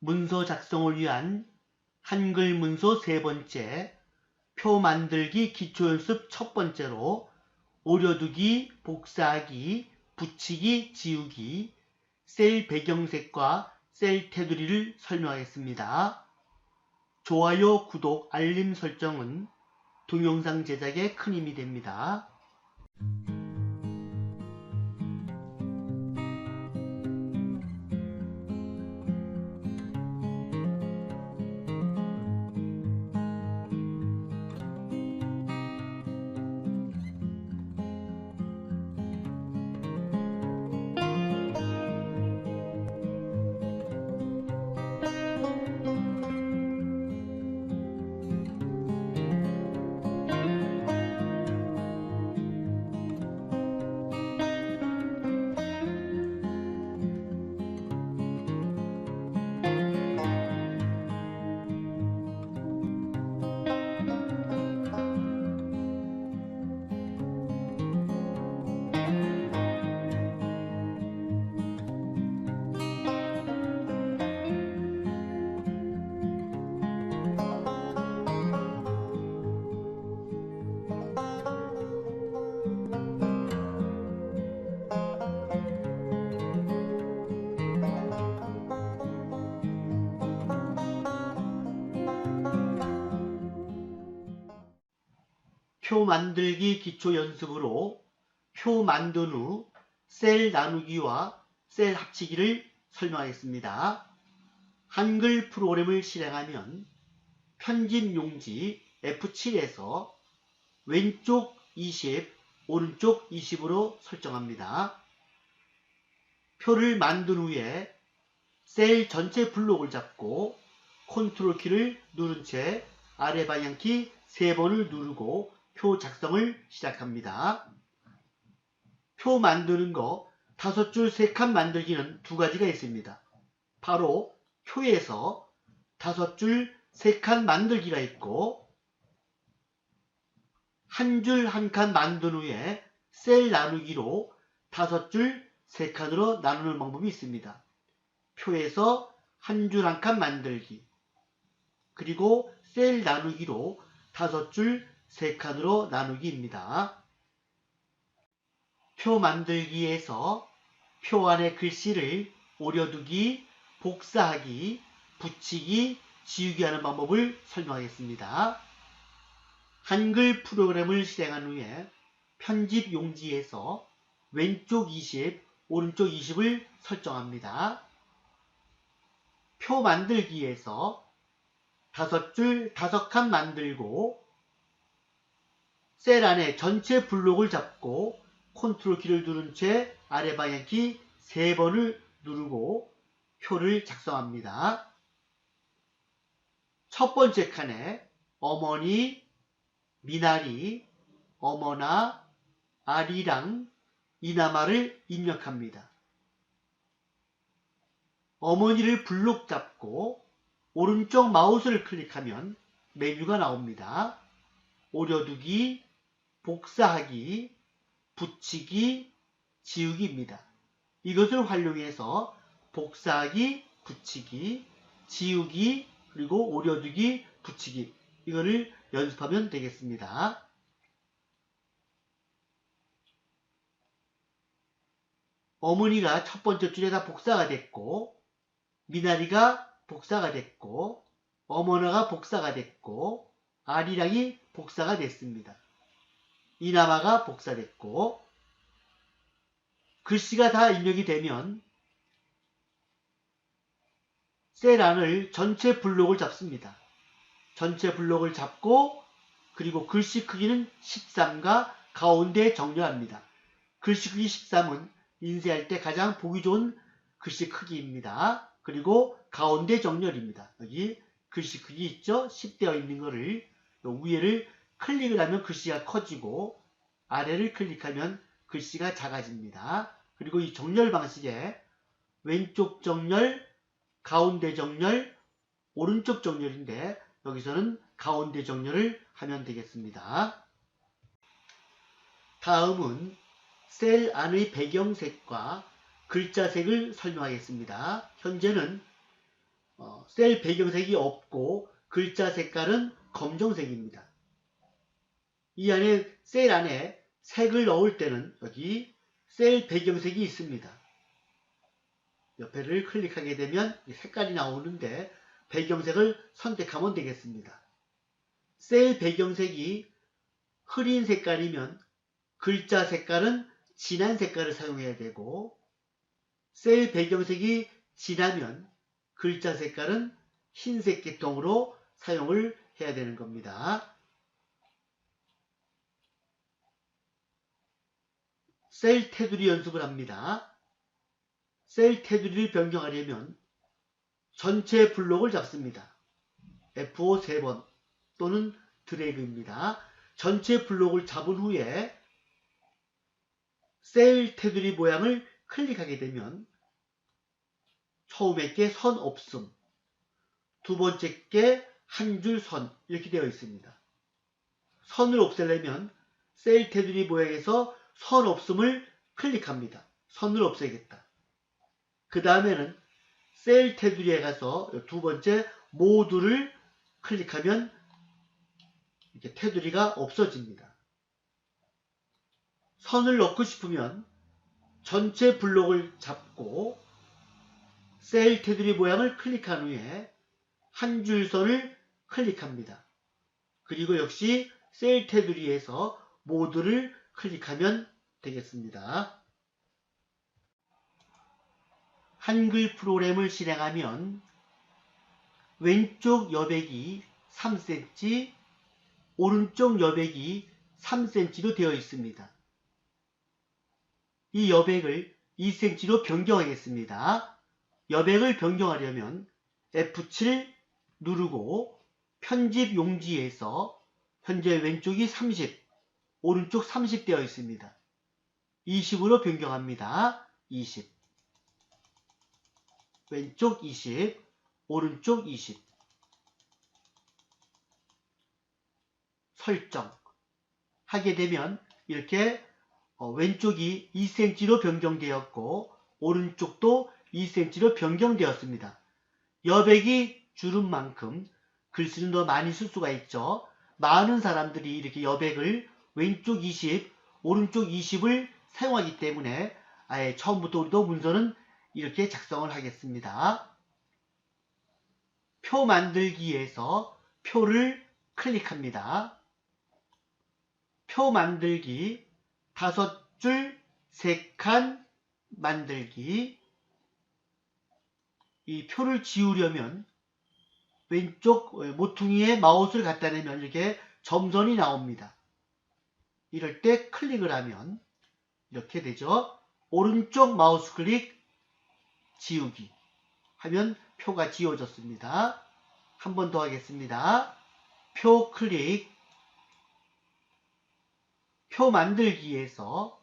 문서 작성을 위한 한글 문서 세 번째, 표 만들기 기초연습 첫 번째로 오려두기, 복사하기, 붙이기, 지우기, 셀 배경색과 셀 테두리를 설명하겠습니다. 좋아요, 구독, 알림 설정은 동영상 제작에 큰 힘이 됩니다. 표 만들기 기초 연습으로 표 만든 후 셀 나누기와 셀 합치기를 설명하겠습니다. 한글 프로그램을 실행하면 편집 용지 F7에서 왼쪽 20, 오른쪽 20으로 설정합니다. 표를 만든 후에 셀 전체 블록을 잡고 컨트롤 키를 누른 채 아래 방향키 3번을 누르고 표 작성을 시작합니다. 표 만드는 거 5줄 3칸 만들기는 두 가지가 있습니다. 바로 표에서 5줄 3칸 만들기가 있고 한 줄 한 칸 만든 후에 셀 나누기로 5줄 3칸으로 나누는 방법이 있습니다. 표에서 한 줄 한 칸 만들기 그리고 셀 나누기로 5줄 3칸으로 나누기입니다. 표 만들기에서 표 안에 글씨를 오려두기, 복사하기, 붙이기, 지우기 하는 방법을 설명하겠습니다. 한글 프로그램을 실행한 후에 편집 용지에서 왼쪽 20, 오른쪽 20을 설정합니다. 표 만들기에서 5줄 5칸 만들고 셀 안에 전체 블록을 잡고 컨트롤 키를 누른 채 아래 방향키 3번을 누르고 표를 작성합니다. 첫 번째 칸에 어머니, 미나리, 어머나, 아리랑, 이나마를 입력합니다. 어머니를 블록 잡고 오른쪽 마우스를 클릭하면 메뉴가 나옵니다. 오려두기, 복사하기, 붙이기, 지우기입니다. 이것을 활용해서 복사하기, 붙이기, 지우기, 그리고 오려두기, 붙이기 이거를 연습하면 되겠습니다. 어머니가 첫 번째 줄에 다 복사가 됐고 미나리가 복사가 됐고 어머나가 복사가 됐고 아리랑이 복사가 됐습니다. 이나마가 복사됐고 글씨가 다 입력이 되면 셀 안을 전체 블록을 잡습니다. 전체 블록을 잡고 그리고 글씨 크기는 13과 가운데 정렬합니다. 글씨 크기 13은 인쇄할 때 가장 보기 좋은 글씨 크기입니다. 그리고 가운데 정렬입니다. 여기 글씨 크기 있죠? 10되어 있는 거를 위에를 클릭을 하면 글씨가 커지고 아래를 클릭하면 글씨가 작아집니다. 그리고 이 정렬 방식에 왼쪽 정렬, 가운데 정렬, 오른쪽 정렬인데 여기서는 가운데 정렬을 하면 되겠습니다. 다음은 셀 안의 배경색과 글자색을 설명하겠습니다. 현재는 셀 배경색이 없고 글자 색깔은 검정색입니다. 이 안에 셀 안에 색을 넣을 때는 여기 셀 배경색이 있습니다. 옆에를 클릭하게 되면 색깔이 나오는데 배경색을 선택하면 되겠습니다. 셀 배경색이 흐린 색깔이면 글자 색깔은 진한 색깔을 사용해야 되고, 셀 배경색이 진하면 글자 색깔은 흰색 계통으로 사용을 해야 되는 겁니다. 셀 테두리 연습을 합니다. 셀 테두리를 변경하려면 전체 블록을 잡습니다. F5 3번 또는 드래그입니다. 전체 블록을 잡은 후에 셀 테두리 모양을 클릭하게 되면 처음에 게 선 없음, 두 번째 게 한 줄 선 이렇게 되어 있습니다. 선을 없애려면 셀 테두리 모양에서 선 없음을 클릭합니다. 선을 없애겠다. 그 다음에는 셀 테두리에 가서 두 번째 모두를 클릭하면 이렇게 테두리가 없어집니다. 선을 넣고 싶으면 전체 블록을 잡고 셀 테두리 모양을 클릭한 후에 한 줄 선을 클릭합니다. 그리고 역시 셀 테두리에서 모두를 클릭하면 되겠습니다. 한글 프로그램을 실행하면 왼쪽 여백이 3cm, 오른쪽 여백이 3cm로 되어 있습니다. 이 여백을 2cm로 변경하겠습니다. 여백을 변경하려면 F7 누르고 편집 용지에서 현재 왼쪽이 30, 오른쪽 30 되어 있습니다. 20으로 변경합니다. 20. 왼쪽 20, 오른쪽 20. 설정 하게 되면 이렇게 왼쪽이 2cm로 변경되었고 오른쪽도 2cm로 변경되었습니다. 여백이 줄은 만큼 글씨는 더 많이 쓸 수가 있죠. 많은 사람들이 이렇게 여백을 왼쪽 20, 오른쪽 20을 사용하기 때문에 아예 처음부터 우리도 문서는 이렇게 작성을 하겠습니다. 표 만들기에서 표를 클릭합니다. 표 만들기 5줄 3칸 만들기. 이 표를 지우려면 왼쪽 모퉁이에 마우스를 갖다 대면 이렇게 점선이 나옵니다. 이럴 때 클릭을 하면 이렇게 되죠. 오른쪽 마우스 클릭 지우기 하면 표가 지워졌습니다. 한 번 더 하겠습니다. 표 클릭, 표 만들기에서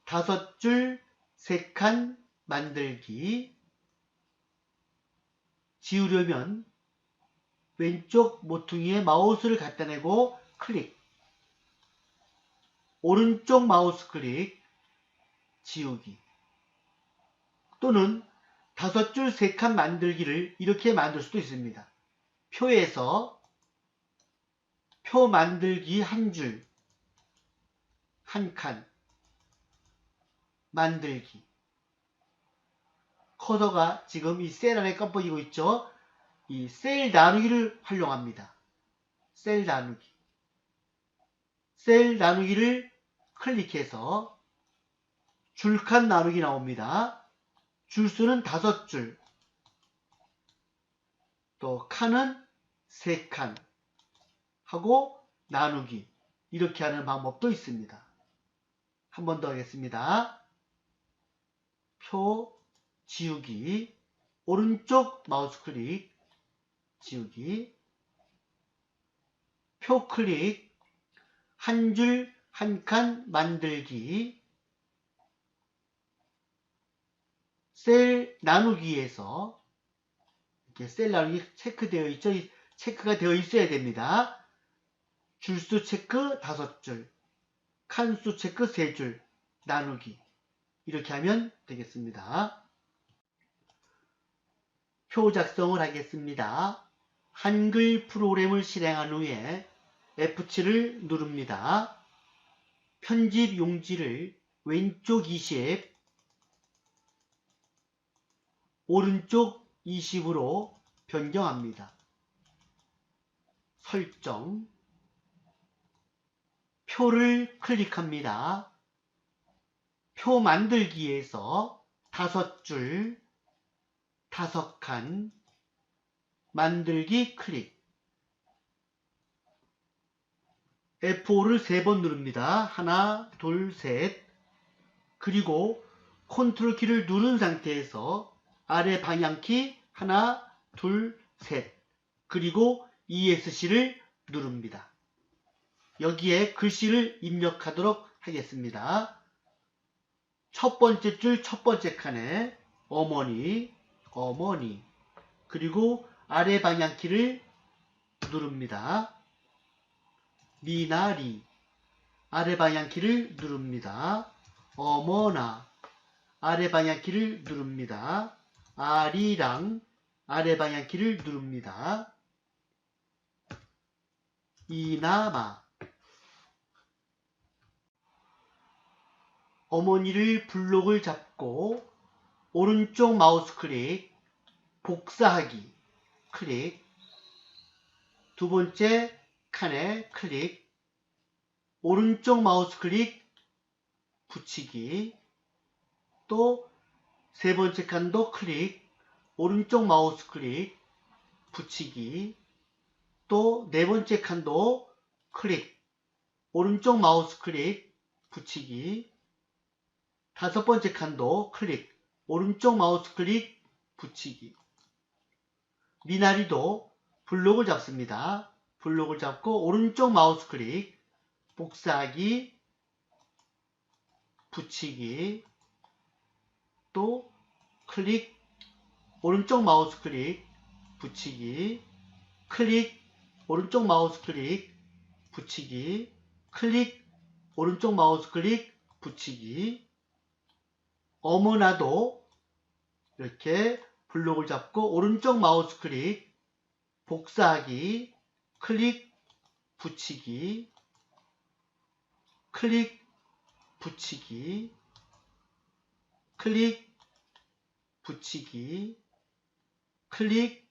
5줄 3칸 만들기. 지우려면 왼쪽 모퉁이에 마우스를 갖다 대고 클릭, 오른쪽 마우스 클릭 지우기. 또는 5줄 3칸 만들기를 이렇게 만들 수도 있습니다. 표에서 표 만들기 한 줄, 한 칸 만들기. 커서가 지금 이 셀 안에 깜빡이고 있죠. 이 셀 나누기를 활용합니다. 셀 나누기. 셀 나누기를 클릭해서 줄칸 나누기 나옵니다. 줄수는 5줄, 또 칸은 3칸 하고 나누기. 이렇게 하는 방법도 있습니다. 한 번 더 하겠습니다. 표 지우기, 오른쪽 마우스 클릭 지우기, 표 클릭, 한 줄 한 칸 만들기. 셀 나누기에서 이렇게 셀 나누기 체크되어 있죠. 체크가 되어 있어야 됩니다. 줄수 체크 5줄, 칸수 체크 3줄, 나누기. 이렇게 하면 되겠습니다. 표 작성을 하겠습니다. 한글 프로그램을 실행한 후에 F7을 누릅니다. 편집 용지를 왼쪽 20, 오른쪽 20으로 변경합니다. 설정, 표를 클릭합니다. 표 만들기에서 5줄, 5칸, 만들기 클릭. F5를 3번 누릅니다. 하나, 둘, 셋. 그리고 컨트롤 키를 누른 상태에서 아래 방향키 하나, 둘, 셋. 그리고 ESC를 누릅니다. 여기에 글씨를 입력하도록 하겠습니다. 첫 번째 줄 첫 번째 칸에 어머니, 어머니. 그리고 아래 방향키를 누릅니다. 미나리. 아래 방향키를 누릅니다. 어머나. 아래 방향키를 누릅니다. 아리랑. 아래 방향키를 누릅니다. 이나마. 어머니를 블록을 잡고 오른쪽 마우스 클릭, 복사하기 클릭, 두 번째 칸에 클릭, 오른쪽 마우스 클릭, 붙이기, 또 세 번째 칸도 클릭, 오른쪽 마우스 클릭, 붙이기, 또 네 번째 칸도 클릭, 오른쪽 마우스 클릭, 붙이기, 다섯 번째 칸도 클릭, 오른쪽 마우스 클릭, 붙이기. 미나리도 블록을 잡습니다. 블록을 잡고 오른쪽 마우스 클릭, 복사하기, 붙이기, 또 클릭, 오른쪽 마우스 클릭, 붙이기, 클릭, 오른쪽 마우스 클릭, 붙이기, 클릭, 오른쪽 마우스 클릭, 붙이기. 어머나도 이렇게 블록을 잡고 오른쪽 마우스 클릭, 복사하기, 클릭, 붙이기, 클릭, 붙이기, 클릭, 붙이기, 클릭,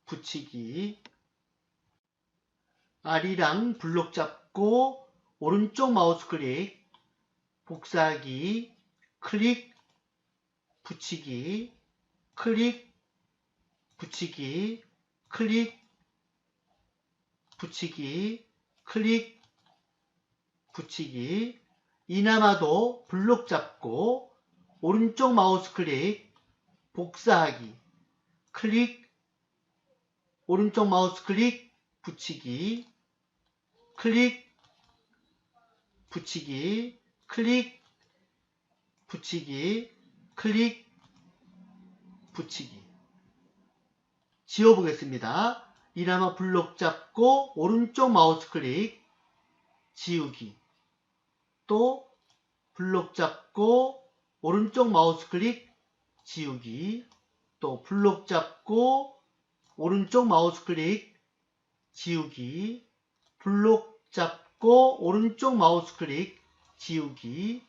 붙이기. 아리랑 블록 잡고 오른쪽 마우스 클릭, 복사하기, 클릭, 붙이기, 클릭, 붙이기, 클릭, 붙이기, 클릭, 붙이기. 이나마도 블록 잡고 오른쪽 마우스 클릭, 복사하기, 클릭, 오른쪽 마우스 클릭, 붙이기, 클릭, 붙이기, 클릭, 붙이기, 클릭, 붙이기. 지워보겠습니다. 이나마 블록 잡고 오른쪽 마우스 클릭, 지우기. 또 블록 잡고 오른쪽 마우스 클릭, 지우기. 또 블록 잡고 오른쪽 마우스 클릭, 지우기. 블록 잡고 오른쪽 마우스 클릭, 지우기.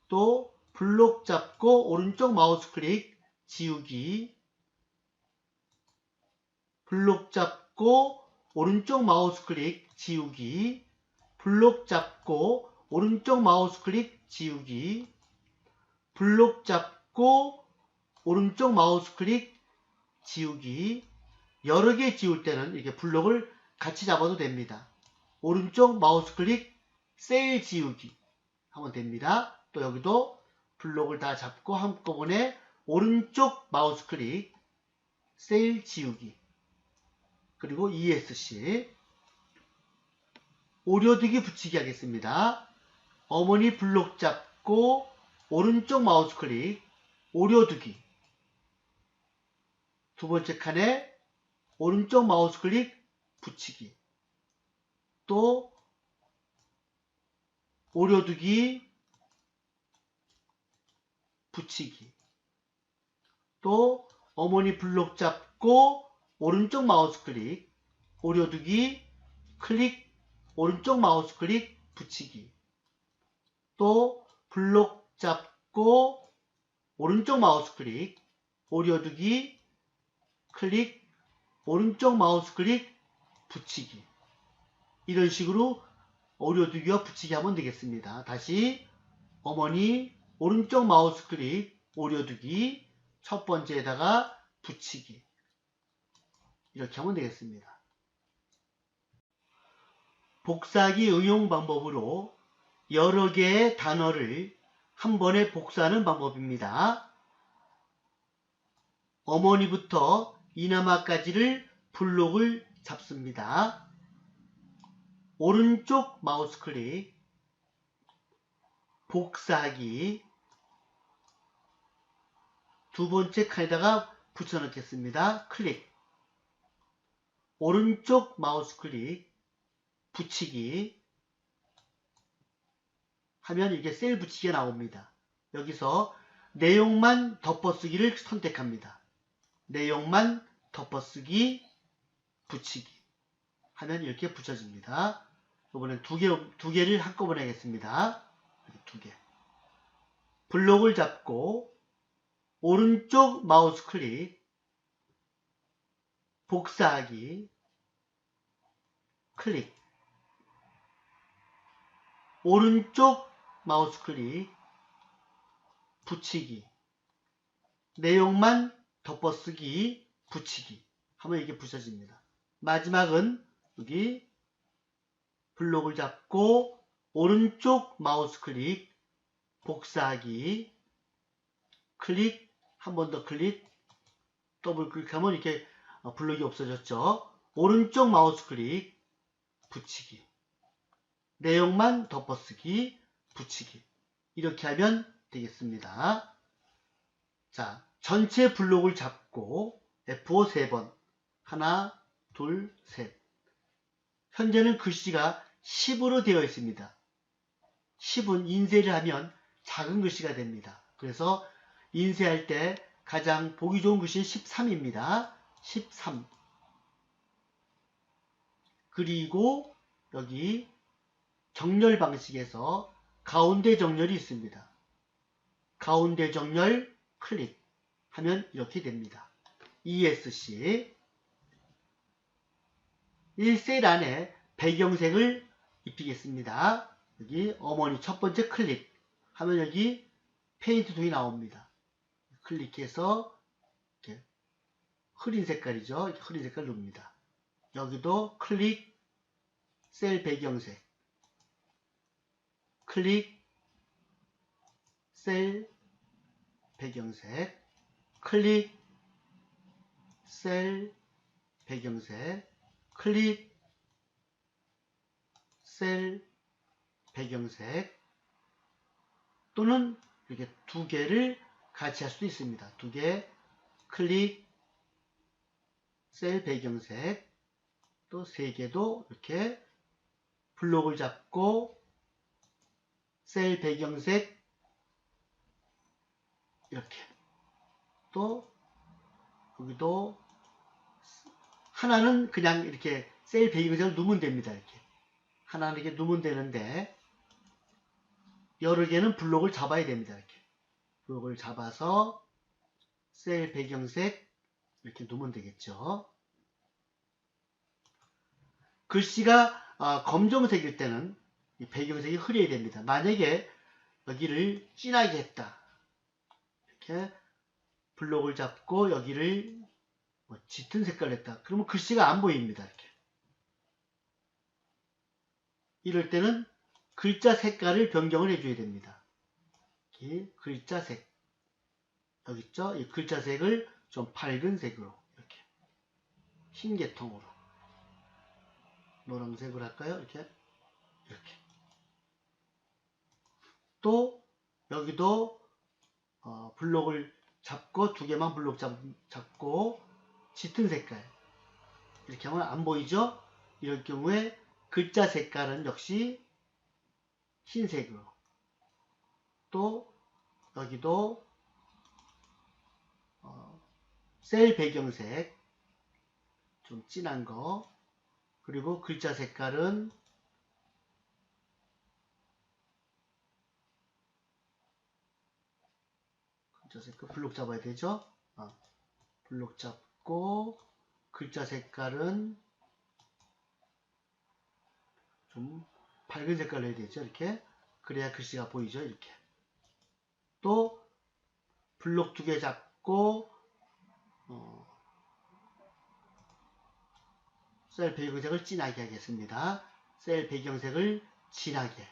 또 블록 잡고 오른쪽 마우스 클릭, 지우기. 블록 잡고 오른쪽 마우스 클릭, 지우기. 블록 잡고 오른쪽 마우스 클릭, 지우기. 블록 잡고 오른쪽 마우스 클릭, 지우기. 여러 개 지울 때는 이렇게 블록을 같이 잡아도 됩니다. 오른쪽 마우스 클릭, 셀 지우기 하면 됩니다. 또 여기도 블록을 다 잡고 한꺼번에 오른쪽 마우스 클릭, 셀 지우기. 그리고 ESC. 오려두기 붙이기 하겠습니다. 어머니 블록 잡고 오른쪽 마우스 클릭, 오려두기. 두 번째 칸에 오른쪽 마우스 클릭, 붙이기. 또 오려두기, 붙이기. 또 어머니 블록 잡고 오른쪽 마우스 클릭, 오려두기, 클릭, 오른쪽 마우스 클릭, 붙이기. 또 블록 잡고 오른쪽 마우스 클릭, 오려두기, 클릭, 오른쪽 마우스 클릭, 붙이기. 이런 식으로 오려두기와 붙이기 하면 되겠습니다. 다시 어머니 오른쪽 마우스 클릭, 오려두기, 첫 번째에다가 붙이기. 이렇게 하면 되겠습니다. 복사하기 응용 방법으로 여러 개의 단어를 한 번에 복사하는 방법입니다. 어머니부터 이나마까지를 블록을 잡습니다. 오른쪽 마우스 클릭, 복사하기, 두 번째 칸에다가 붙여넣겠습니다. 클릭, 오른쪽 마우스 클릭, 붙이기 하면 이게 셀 붙이기가 나옵니다. 여기서 내용만 덮어쓰기를 선택합니다. 내용만 덮어쓰기, 붙이기 하면 이렇게 붙여집니다. 이번엔 두 개를 한꺼번에 하겠습니다. 두 개. 블록을 잡고 오른쪽 마우스 클릭, 복사하기, 클릭, 오른쪽 마우스 클릭, 붙이기, 내용만 덮어쓰기, 붙이기 하면 이게 붙여집니다. 마지막은 여기 블록을 잡고 오른쪽 마우스 클릭, 복사하기, 클릭, 한 번 더 클릭, 더블 클릭하면 이렇게 블록이 없어졌죠. 오른쪽 마우스 클릭, 붙이기, 내용만 덮어쓰기, 붙이기 이렇게 하면 되겠습니다. 자, 전체 블록을 잡고 F5 3번 하나, 둘, 셋. 현재는 글씨가 10으로 되어 있습니다. 10은 인쇄를 하면 작은 글씨가 됩니다. 그래서 인쇄할 때 가장 보기 좋은 글씨는 13입니다. 13. 그리고 여기 정렬 방식에서 가운데 정렬이 있습니다. 가운데 정렬 클릭 하면 이렇게 됩니다. ESC 1셀 안에 배경색을 입히겠습니다. 여기 어머니 첫 번째 클릭 하면 여기 페인트 툴이 나옵니다. 클릭해서 이렇게 흐린 색깔이죠. 이렇게 흐린 색깔 누릅니다. 여기도 클릭, 셀 배경색, 클릭, 셀 배경색, 클릭, 셀 배경색, 클릭, 셀 배경색, 또는 이렇게 두 개를 같이 할 수도 있습니다. 두 개, 클릭, 셀 배경색, 또 세 개도 이렇게 블록을 잡고 셀 배경색 이렇게, 또 여기도 하나는 그냥 이렇게 셀 배경색을 누르면 됩니다. 이렇게 하나는 이렇게 누르면 되는데 여러 개는 블록을 잡아야 됩니다. 이렇게 블록을 잡아서 셀 배경색 이렇게 누르면 되겠죠. 글씨가 검정색일 때는 이 배경색이 흐려야 됩니다. 만약에 여기를 진하게 했다, 이렇게 블록을 잡고 여기를 짙은 색깔로 했다, 그러면 글씨가 안 보입니다. 이렇게. 이럴 때는 글자 색깔을 변경을 해줘야 됩니다. 이렇게 글자 색, 여기 있죠? 이 글자 색을 좀 밝은 색으로, 이렇게 흰 계통으로, 노란색으로 할까요? 이렇게. 또 여기도 블록을 잡고 두 개만 블록 잡고 짙은 색깔, 이렇게 하면 안 보이죠? 이럴 경우에 글자 색깔은 역시 흰색으로, 또 여기도 셀 배경색 좀 진한 거, 그리고 글자 색깔은 글자 색깔 블록 잡아야 되죠. 블록 잡고 글자 색깔은 좀 밝은 색깔로 해야 되죠. 이렇게 그래야 글씨가 보이죠. 이렇게 또 블록 2개 잡고 셀 배경색을 진하게 하겠습니다. 셀 배경색을 진하게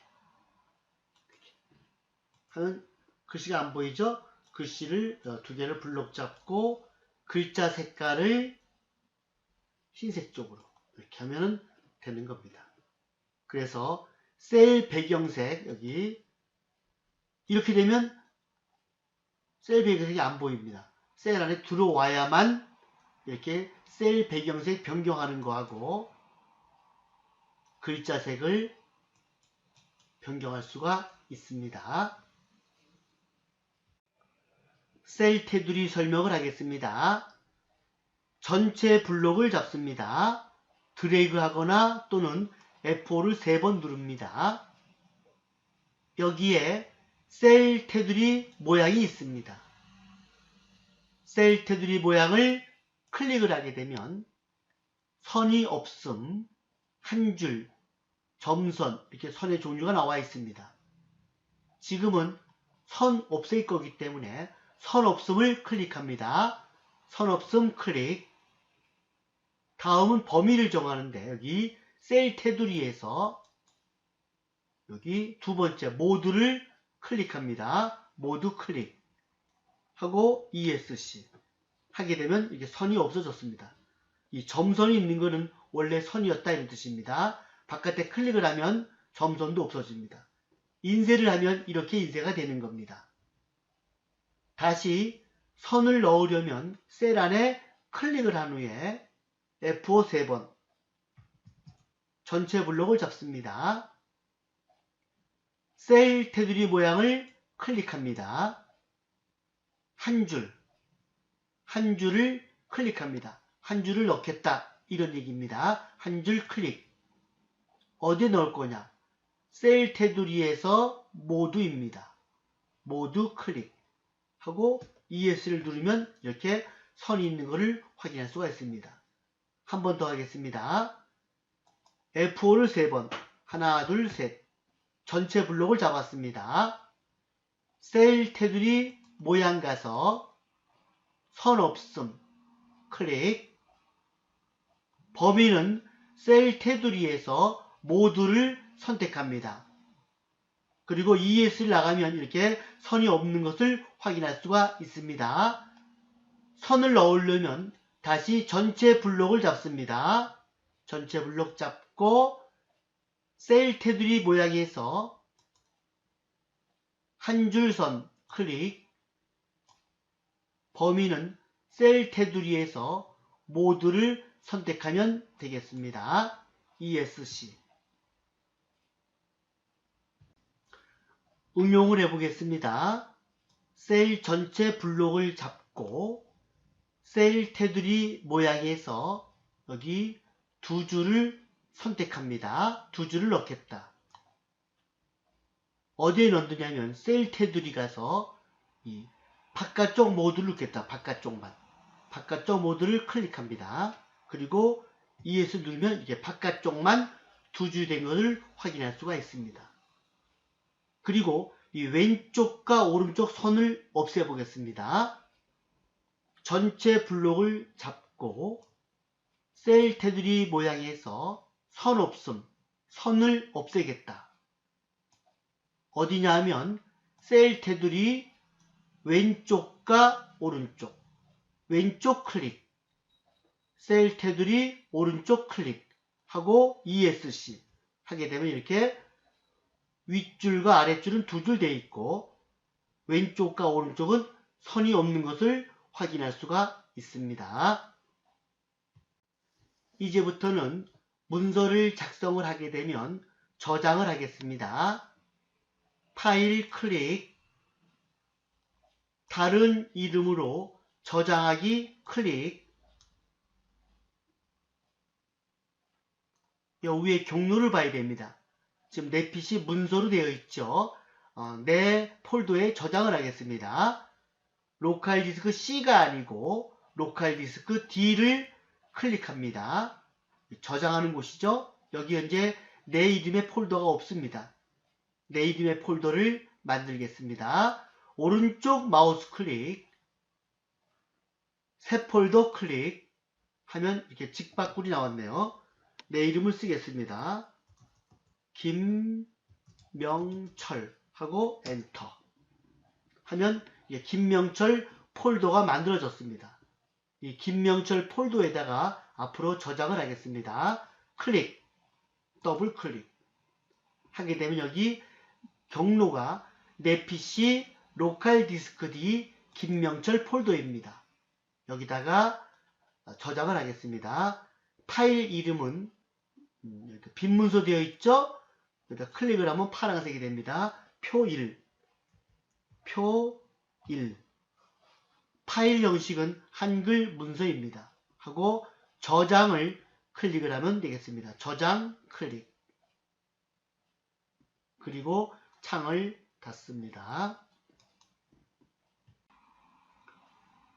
하면 글씨가 안 보이죠? 글씨를 2개를 블록 잡고 글자 색깔을 흰색 쪽으로 이렇게 하면 되는 겁니다. 그래서 셀 배경색 여기 이렇게 되면 셀 배경색이 안 보입니다. 셀 안에 들어와야만 이렇게 셀 배경색 변경하는 거하고 글자 색을 변경할 수가 있습니다. 셀 테두리 설명을 하겠습니다. 전체 블록을 잡습니다. 드래그 하거나 또는 F5를 3번 누릅니다. 여기에 셀 테두리 모양이 있습니다. 셀 테두리 모양을 클릭을 하게 되면 선이 없음, 한 줄, 점선 이렇게 선의 종류가 나와 있습니다. 지금은 선 없앨 거기 때문에 선 없음을 클릭합니다. 선 없음 클릭. 다음은 범위를 정하는데 여기 셀 테두리에서 여기 두 번째 모드를 클릭합니다. 모드 클릭 하고 ESC 하게 되면 이게 선이 없어졌습니다. 이 점선이 있는 것은 원래 선이었다 이런 뜻입니다. 바깥에 클릭을 하면 점선도 없어집니다. 인쇄를 하면 이렇게 인쇄가 되는 겁니다. 다시 선을 넣으려면 셀 안에 클릭을 한 후에 F5 3번 전체 블록을 잡습니다. 셀 테두리 모양을 클릭합니다. 한 줄을 클릭합니다. 한 줄을 넣겠다 이런 얘기입니다. 한 줄 클릭. 어디에 넣을 거냐? 셀 테두리에서 모두입니다. 모두 클릭 하고 ES를 누르면 이렇게 선이 있는 것을 확인할 수가 있습니다. 한 번 더 하겠습니다. F5를 3번 하나 둘 셋 전체 블록을 잡았습니다. 셀 테두리 모양 가서 선 없음 클릭. 범위는 셀 테두리에서 모두를 선택합니다. 그리고 ES를 나가면 이렇게 선이 없는 것을 확인할 수가 있습니다. 선을 넣으려면 다시 전체 블록을 잡습니다. 전체 블록 잡고 셀 테두리 모양에서 한 줄 선 클릭. 범위는 셀 테두리에서 모두를 선택하면 되겠습니다. ESC. 응용을 해보겠습니다. 셀 전체 블록을 잡고 셀 테두리 모양에서 여기 두 줄을 선택합니다. 두 줄을 넣겠다. 어디에 넣느냐면 셀 테두리 가서 이 바깥쪽 모드를 넣겠다. 바깥쪽만. 바깥쪽 모드를 클릭합니다. 그리고 ES 누르면 이게 바깥쪽만 두 줄 된 것을 확인할 수가 있습니다. 그리고 이 왼쪽과 오른쪽 선을 없애보겠습니다. 전체 블록을 잡고 셀 테두리 모양에서 선 없음, 선을 없애겠다. 어디냐 하면 셀 테두리 왼쪽과 오른쪽, 왼쪽 클릭, 셀 테두리 오른쪽 클릭 하고 ESC 하게 되면 이렇게 윗줄과 아랫줄은 두 줄 되어 있고 왼쪽과 오른쪽은 선이 없는 것을 확인할 수가 있습니다. 이제부터는 문서를 작성을 하게 되면 저장을 하겠습니다. 파일 클릭, 다른 이름으로 저장하기 클릭. 요 위에 경로를 봐야 됩니다. 지금 내 PC 문서로 되어 있죠. 내 폴더에 저장을 하겠습니다. 로컬 디스크 C가 아니고 로컬 디스크 D를 클릭합니다. 저장하는 곳이죠. 여기 현재 내 이름의 폴더가 없습니다. 내 이름의 폴더를 만들겠습니다. 오른쪽 마우스 클릭, 새 폴더 클릭 하면 이렇게 직박글이 나왔네요. 내 이름을 쓰겠습니다. 김명철 하고 엔터 하면 김명철 폴더가 만들어졌습니다. 이 김명철 폴더에다가 앞으로 저장을 하겠습니다. 클릭, 더블 클릭 하게 되면 여기 경로가 내 PC 로컬 디스크 D 김명철 폴더입니다. 여기다가 저장을 하겠습니다. 파일 이름은 빈 문서 되어 있죠? 여기다 클릭을 하면 파란색이 됩니다. 표1 파일 형식은 한글 문서입니다. 하고 저장을 클릭을 하면 되겠습니다. 저장 클릭 그리고 창을 닫습니다.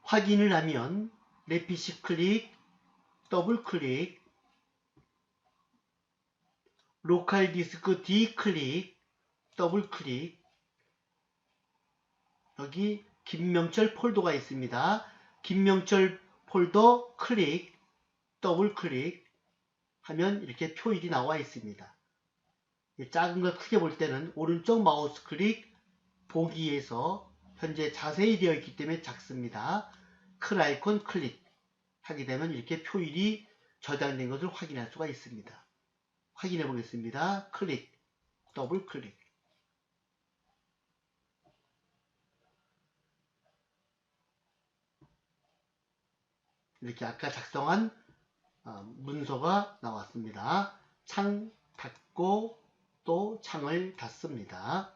확인을 하면 내 PC 클릭, 더블 클릭, 로컬 디스크 D 클릭, 더블 클릭 여기 김명철 폴더가 있습니다. 김명철 폴더 클릭, 더블 클릭 하면 이렇게 표일이 나와 있습니다. 작은 걸 크게 볼 때는 오른쪽 마우스 클릭 보기에서 현재 자세히 되어 있기 때문에 작습니다. 클 아이콘 클릭 하게 되면 이렇게 표일이 저장된 것을 확인할 수가 있습니다. 확인해 보겠습니다. 클릭, 더블 클릭 이렇게 아까 작성한 문서가 나왔습니다. 창 닫고 또 창을 닫습니다.